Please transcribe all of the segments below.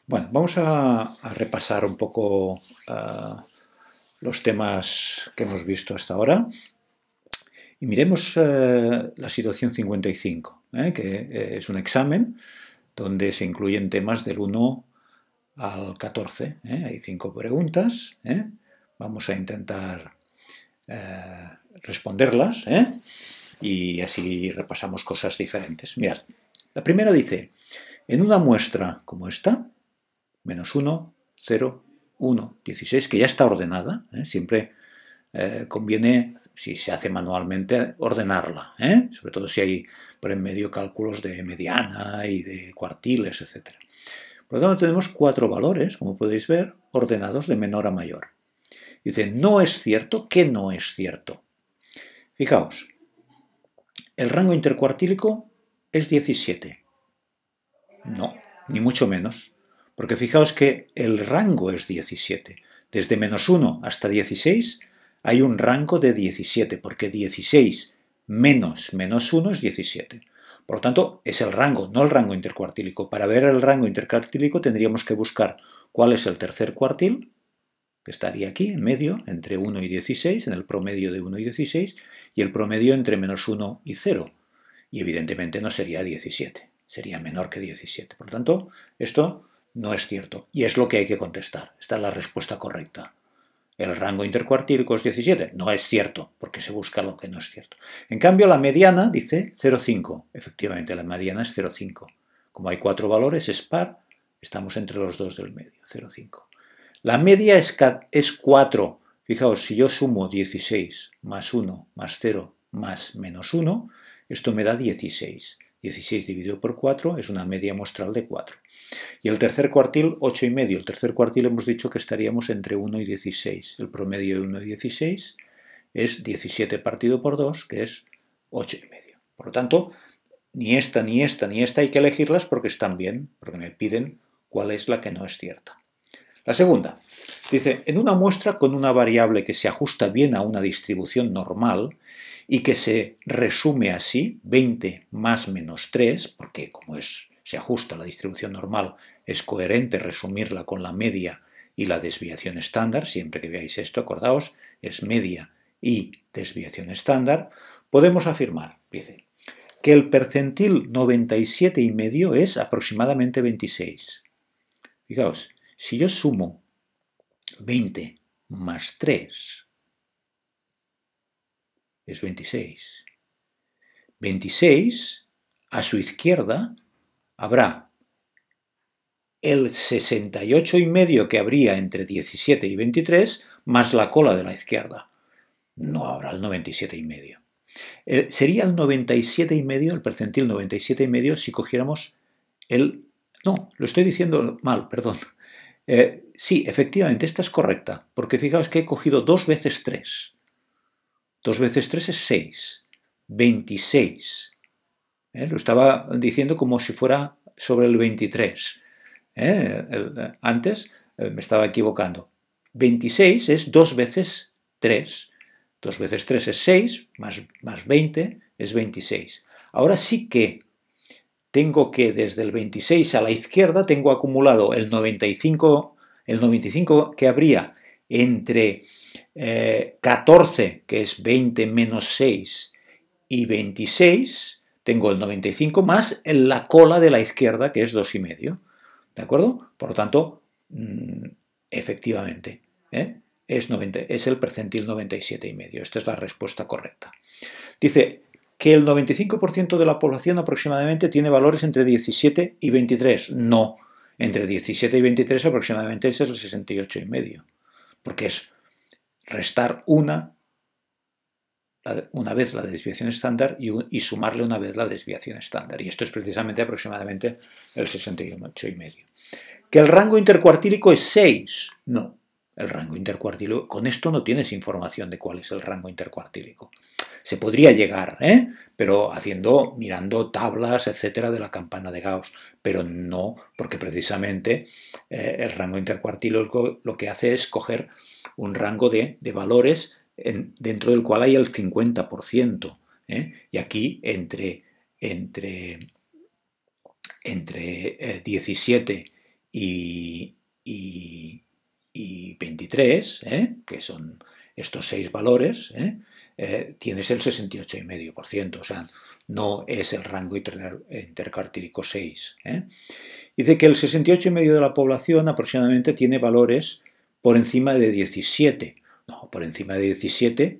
Bueno, vamos a repasar un poco los temas que hemos visto hasta ahora y miremos la situación 55, que es un examen donde se incluyen temas del 1 al 14. Hay 5 preguntas. Vamos a intentar responderlas y así repasamos cosas diferentes. Mirad, la primera dice, en una muestra como esta, menos 1, 0, 1, 16, que ya está ordenada, siempre conviene, si se hace manualmente, ordenarla, sobre todo si hay por en medio cálculos de mediana y de cuartiles, etc. Por lo tanto, tenemos 4 valores, como podéis ver, ordenados de menor a mayor. Dice, no es cierto, ¿qué no es cierto? Fijaos, el rango intercuartílico es 17. No, ni mucho menos. Porque fijaos que el rango es 17. Desde menos 1 hasta 16 hay un rango de 17, porque 16 menos menos 1 es 17. Por lo tanto, es el rango, no el rango intercuartílico. Para ver el rango intercuartílico tendríamos que buscar cuál es el tercer cuartil, que estaría aquí, en medio, entre 1 y 16, en el promedio de 1 y 16, y el promedio entre menos 1 y 0. Y evidentemente no sería 17, sería menor que 17. Por lo tanto, esto no es cierto. Y es lo que hay que contestar. Esta es la respuesta correcta. ¿El rango intercuartílico es 17? No es cierto, porque se busca lo que no es cierto. En cambio, la mediana dice 0,5. Efectivamente, la mediana es 0,5. Como hay 4 valores, es par, estamos entre los dos del medio, 0,5. La media es 4. Fijaos, si yo sumo 16 más 1 más 0 más menos 1, esto me da 16. 16 dividido por 4 es una media muestral de 4. Y el tercer cuartil, 8,5. El tercer cuartil hemos dicho que estaríamos entre 1 y 16. El promedio de 1 y 16 es 17 partido por 2, que es 8,5. Por lo tanto, ni esta, ni esta, ni esta hay que elegirlas porque están bien, porque me piden cuál es la que no es cierta. La segunda, dice, en una muestra con una variable que se ajusta bien a una distribución normal y que se resume así, 20 más menos 3, porque como se ajusta a la distribución normal, es coherente resumirla con la media y la desviación estándar, siempre que veáis esto, acordaos, es media y desviación estándar, podemos afirmar, dice, que el percentil 97,5 es aproximadamente 26. Fijaos, si yo sumo 20 más 3 es 26. 26, a su izquierda, habrá el 68,5 que habría entre 17 y 23 más la cola de la izquierda. No habrá el 97,5. Sería el 97,5, el percentil 97,5 si cogiéramos el... No, lo estoy diciendo mal, perdón. Sí, efectivamente, esta es correcta, porque fijaos que he cogido 2 veces 3. 2 veces 3 es 6. 26. Lo estaba diciendo como si fuera sobre el 23. Antes me estaba equivocando. 26 es 2 veces 3. 2 veces 3 es 6, más 20 es 26. Ahora sí que tengo que desde el 26 a la izquierda tengo acumulado el 95 que habría entre 14, que es 20 menos 6, y 26, tengo el 95 más en la cola de la izquierda, que es 2,5. ¿De acuerdo? Por lo tanto, efectivamente, es el percentil 97,5. Esta es la respuesta correcta. Dice que el 95% de la población aproximadamente tiene valores entre 17 y 23. No, entre 17 y 23 aproximadamente es el 68,5. Porque es restar una vez la desviación estándar y sumarle una vez la desviación estándar. Y esto es precisamente aproximadamente el 68,5. ¿Que el rango intercuartílico es 6? No. El rango intercuartílico, con esto no tienes información de cuál es el rango intercuartílico. Se podría llegar, pero mirando tablas, etcétera, de la campana de Gauss, pero no, porque precisamente el rango intercuartílico lo que hace es coger un rango de valores dentro del cual hay el 50%, y aquí entre 17 y 23, que son estos 6 valores, tienes el 68,5%, o sea, no es el rango intercartírico 6. Dice que el 68,5% de la población aproximadamente tiene valores por encima de 17. No, por encima de 17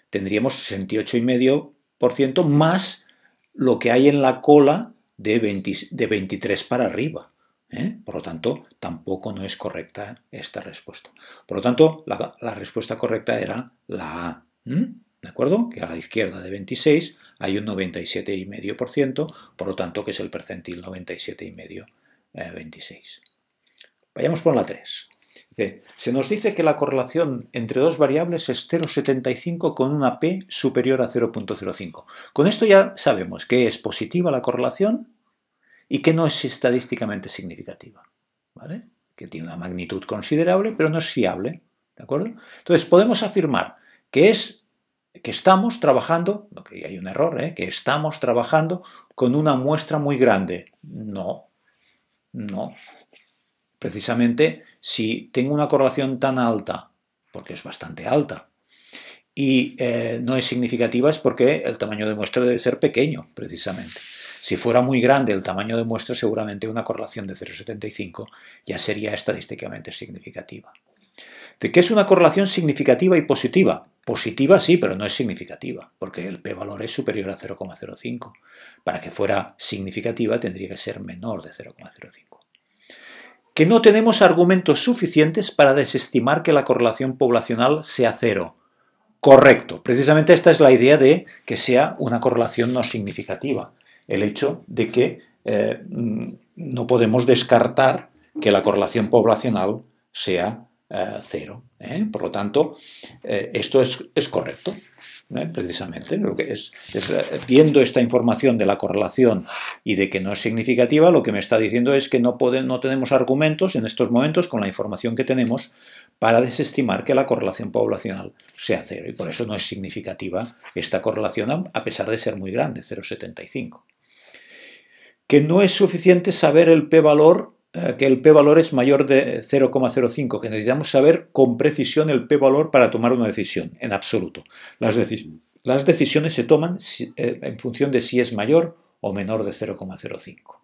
tendríamos 68,5% más lo que hay en la cola de 23 para arriba. Por lo tanto, tampoco no es correcta esta respuesta. Por lo tanto, la respuesta correcta era la A. ¿De acuerdo? Que a la izquierda de 26 hay un 97,5%, por lo tanto, que es el percentil 97,5, 26. Vayamos por la 3. Dice, se nos dice que la correlación entre dos variables es 0,75 con una P superior a 0,05. Con esto ya sabemos que es positiva la correlación y que no es estadísticamente significativa, ¿vale? Que tiene una magnitud considerable, pero no es fiable, ¿de acuerdo? Entonces, podemos afirmar que estamos trabajando, no que hay un error, que estamos trabajando con una muestra muy grande. No, no. Precisamente, si tengo una correlación tan alta, porque es bastante alta, y no es significativa, es porque el tamaño de muestra debe ser pequeño, precisamente. Si fuera muy grande el tamaño de muestra, seguramente una correlación de 0,75 ya sería estadísticamente significativa. ¿De qué es una correlación significativa y positiva? Positiva sí, pero no es significativa, porque el p-valor es superior a 0,05. Para que fuera significativa tendría que ser menor de 0,05. Que no tenemos argumentos suficientes para desestimar que la correlación poblacional sea cero. Correcto, precisamente esta es la idea de que sea una correlación no significativa. El hecho de que no podemos descartar que la correlación poblacional sea cero. Por lo tanto, esto es correcto, precisamente. Lo que viendo esta información de la correlación y de que no es significativa, lo que me está diciendo es que no tenemos argumentos en estos momentos, con la información que tenemos, para desestimar que la correlación poblacional sea cero. Y por eso no es significativa esta correlación, a pesar de ser muy grande, 0,75. Que no es suficiente saber el p-valor, que el p-valor es mayor de 0,05, que necesitamos saber con precisión el p-valor para tomar una decisión, en absoluto. Las decisiones se toman en función de si es mayor o menor de 0,05.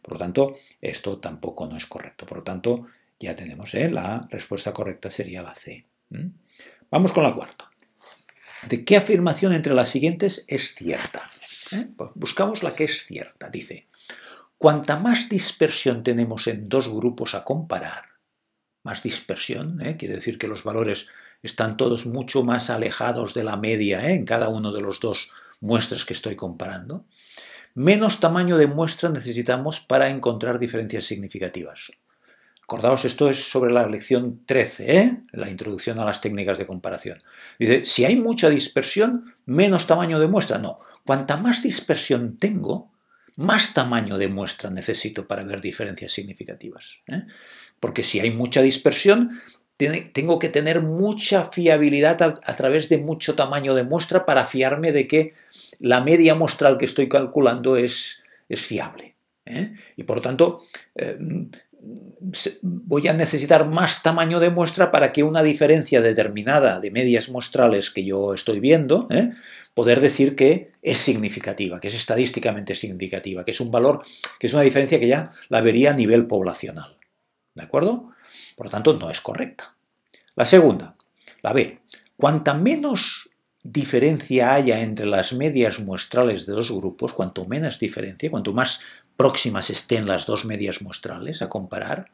Por lo tanto, esto tampoco no es correcto. Por lo tanto, ya tenemos, la respuesta correcta sería la C. Vamos con la cuarta. ¿De qué afirmación entre las siguientes es cierta? Pues buscamos la que es cierta. Dice, cuanta más dispersión tenemos en dos grupos a comparar, más dispersión, quiere decir que los valores están todos mucho más alejados de la media en cada uno de los dos muestras que estoy comparando, menos tamaño de muestra necesitamos para encontrar diferencias significativas. Acordaos, esto es sobre la lección 13, la introducción a las técnicas de comparación. Dice, si hay mucha dispersión, menos tamaño de muestra. No, cuanta más dispersión tengo, más tamaño de muestra necesito para ver diferencias significativas. Porque si hay mucha dispersión, tengo que tener mucha fiabilidad a través de mucho tamaño de muestra para fiarme de que la media muestral que estoy calculando es fiable. Y por lo tanto, voy a necesitar más tamaño de muestra para que una diferencia determinada de medias muestrales que yo estoy viendo, poder decir que es significativa, que es estadísticamente significativa, que es un valor, que es una diferencia que ya la vería a nivel poblacional. ¿De acuerdo? Por lo tanto, no es correcta. La segunda, la B. Cuanta menos diferencia haya entre las medias muestrales de dos grupos, cuanto menos diferencia, cuanto más próximas estén las dos medias muestrales a comparar,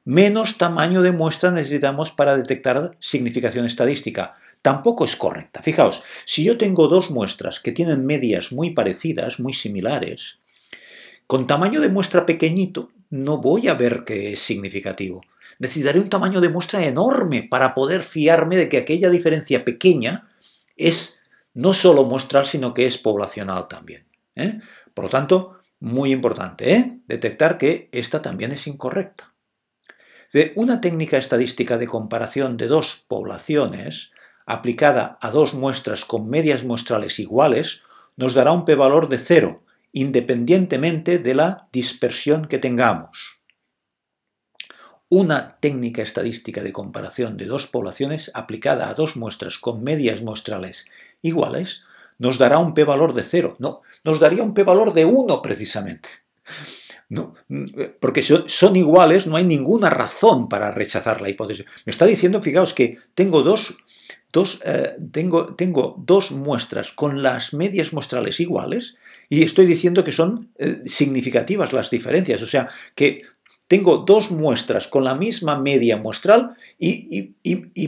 menos tamaño de muestra necesitamos para detectar significación estadística. Tampoco es correcta. Fijaos, si yo tengo dos muestras que tienen medias muy parecidas, muy similares, con tamaño de muestra pequeñito no voy a ver que es significativo. Necesitaré un tamaño de muestra enorme para poder fiarme de que aquella diferencia pequeña es no solo muestral, sino que es poblacional también. Por lo tanto, muy importante, detectar que esta también es incorrecta. Una técnica estadística de comparación de dos poblaciones aplicada a dos muestras con medias muestrales iguales nos dará un p-valor de 0, independientemente de la dispersión que tengamos. una técnica estadística de comparación de dos poblaciones aplicada a dos muestras con medias muestrales iguales nos dará un p-valor de 0. No, nos daría un p-valor de 1 precisamente. No, porque son iguales, no hay ninguna razón para rechazar la hipótesis. Me está diciendo, fijaos, que tengo dos muestras con las medias muestrales iguales y estoy diciendo que son significativas las diferencias. O sea, que tengo dos muestras con la misma media muestral y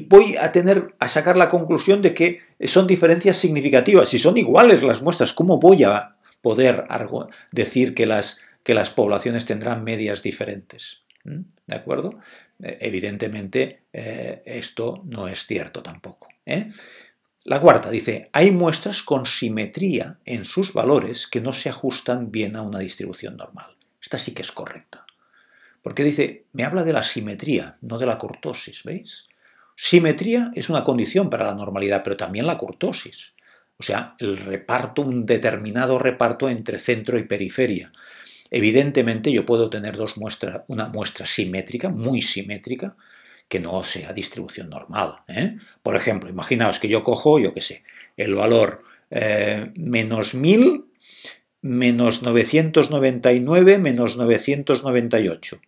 voy a sacar la conclusión de que son diferencias significativas. Si son iguales las muestras, ¿cómo voy a poder decir que las poblaciones tendrán medias diferentes? ¿De acuerdo? Evidentemente, esto no es cierto tampoco. La cuarta dice, hay muestras con simetría en sus valores que no se ajustan bien a una distribución normal. Esta sí que es correcta. Porque dice, me habla de la simetría, no de la kurtosis, ¿veis? Simetría es una condición para la normalidad, pero también la kurtosis. O sea, el reparto, un determinado reparto entre centro y periferia. Evidentemente yo puedo tener una muestra simétrica, muy simétrica, que no sea distribución normal. Por ejemplo, imaginaos que yo cojo, yo qué sé, el valor menos 1000, menos 999, menos 998.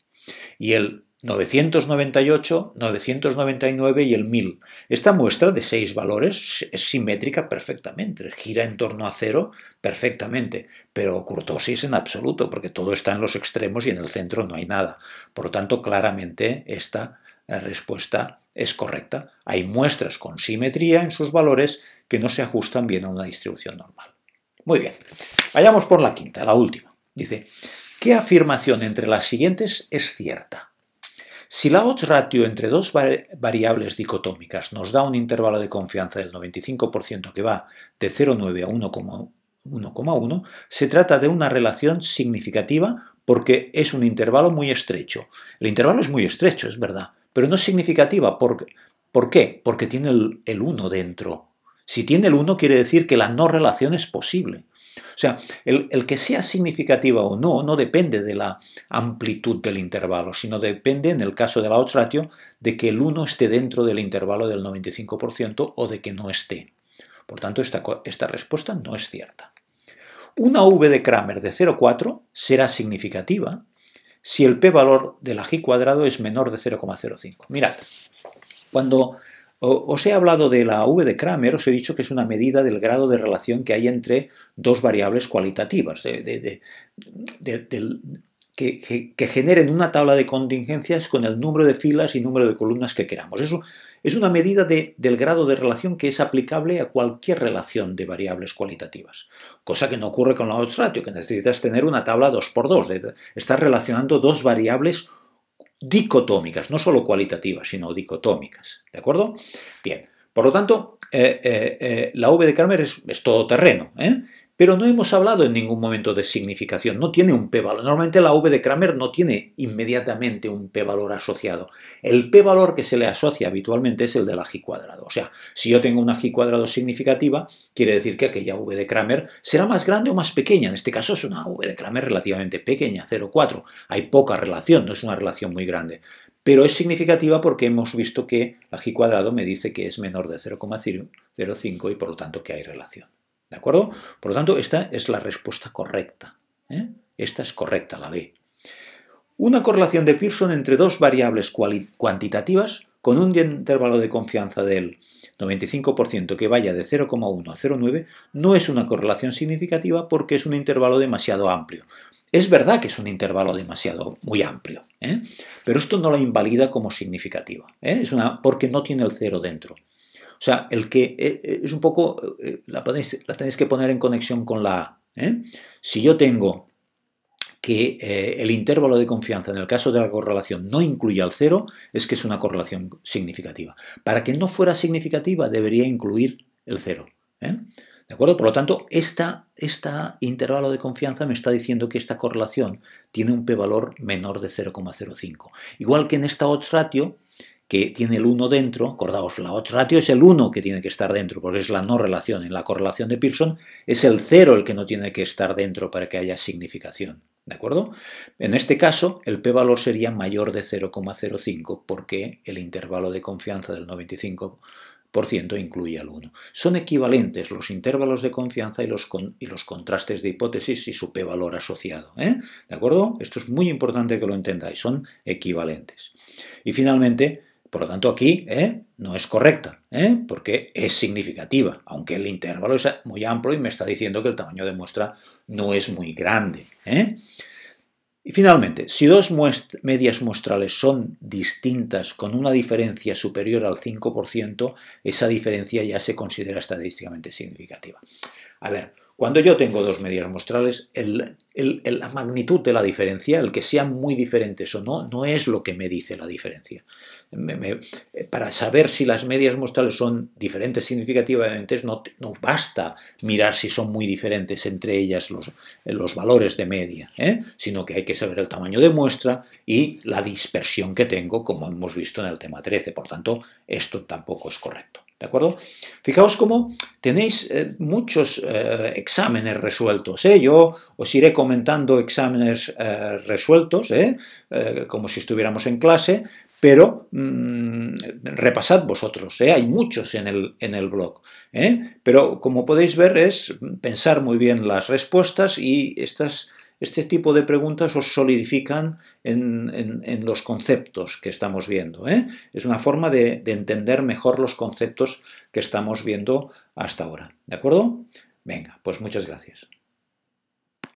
Y el 998, 999 y el 1000. Esta muestra de 6 valores es simétrica perfectamente, gira en torno a 0 perfectamente, pero kurtosis en absoluto, porque todo está en los extremos y en el centro no hay nada. Por lo tanto, claramente esta respuesta es correcta. Hay muestras con simetría en sus valores que no se ajustan bien a una distribución normal. Muy bien, vayamos por la quinta, la última. Dice, ¿qué afirmación entre las siguientes es cierta? Si la odds ratio entre dos variables dicotómicas nos da un intervalo de confianza del 95% que va de 0,9 a 1,1, se trata de una relación significativa porque es un intervalo muy estrecho. El intervalo es muy estrecho, es verdad, pero no es significativa. ¿Por qué? Porque tiene el 1 dentro. Si tiene el 1 quiere decir que la no relación es posible. O sea, el que sea significativa o no depende de la amplitud del intervalo, sino depende, en el caso de la odds ratio, de que el 1 esté dentro del intervalo del 95% o de que no esté. Por tanto, esta respuesta no es cierta. Una V de Cramer de 0,4 será significativa si el p-valor de la g cuadrado es menor de 0,05. Mirad, cuando os he hablado de la V de Cramer, os he dicho que es una medida del grado de relación que hay entre dos variables cualitativas, que generen una tabla de contingencias con el número de filas y número de columnas que queramos. Eso es una medida del grado de relación que es aplicable a cualquier relación de variables cualitativas. Cosa que no ocurre con la odds ratio, que necesitas tener una tabla 2×2. Estás relacionando dos variables dicotómicas, no solo cualitativas, sino dicotómicas. ¿De acuerdo? Bien, por lo tanto, la V de Cramer es todoterreno, pero no hemos hablado en ningún momento de significación, no tiene un p-valor. Normalmente la V de Cramer no tiene inmediatamente un p-valor asociado. El p-valor que se le asocia habitualmente es el de la g cuadrado. O sea, si yo tengo una g cuadrado significativa, quiere decir que aquella V de Cramer será más grande o más pequeña. En este caso es una V de Cramer relativamente pequeña, 0,4. Hay poca relación, no es una relación muy grande. Pero es significativa porque hemos visto que la g cuadrado me dice que es menor de 0,05 y por lo tanto que hay relación. ¿De acuerdo? Por lo tanto, esta es la respuesta correcta. Esta es correcta, la B. Una correlación de Pearson entre dos variables cuantitativas con un intervalo de confianza del 95% que vaya de 0,1 a 0,9 no es una correlación significativa porque es un intervalo demasiado amplio. Es verdad que es un intervalo muy amplio, pero esto no la invalida como significativa, porque no tiene el 0 dentro. O sea, es un poco, la tenéis que poner en conexión con la A. Si yo tengo que el intervalo de confianza en el caso de la correlación no incluye al 0, es que es una correlación significativa. Para que no fuera significativa debería incluir el 0. ¿De acuerdo? Por lo tanto, este intervalo de confianza me está diciendo que esta correlación tiene un p-valor menor de 0,05. Igual que en esta odds ratio, que tiene el 1 dentro, acordaos, la odds ratio es el 1 que tiene que estar dentro, porque es la no relación. En la correlación de Pearson es el 0 el que no tiene que estar dentro para que haya significación. ¿de acuerdo? En este caso, el p-valor sería mayor de 0,05 porque el intervalo de confianza del 95% incluye al 1. Son equivalentes los intervalos de confianza y los contrastes de hipótesis y su p-valor asociado, ¿de acuerdo? Esto es muy importante que lo entendáis, son equivalentes. Y finalmente, por lo tanto aquí no es correcta, porque es significativa, aunque el intervalo es muy amplio y me está diciendo que el tamaño de muestra no es muy grande. Y finalmente, si dos medias muestrales son distintas con una diferencia superior al 5%, esa diferencia ya se considera estadísticamente significativa. A ver, cuando yo tengo dos medias muestrales, la magnitud de la diferencia, el que sean muy diferentes o no, no es lo que me dice la diferencia. Para saber si las medias muestrales son diferentes significativamente, no basta mirar si son muy diferentes entre ellas los valores de media, sino que hay que saber el tamaño de muestra y la dispersión que tengo, como hemos visto en el tema 13. Por tanto, esto tampoco es correcto. ¿De acuerdo? Fijaos cómo tenéis muchos exámenes resueltos. Yo os iré comentando exámenes resueltos, como si estuviéramos en clase, pero repasad vosotros, hay muchos en el blog. Pero como podéis ver es pensar muy bien las respuestas y este tipo de preguntas os solidifican en los conceptos que estamos viendo. Es una forma de entender mejor los conceptos que estamos viendo hasta ahora. ¿De acuerdo? Venga, pues muchas gracias.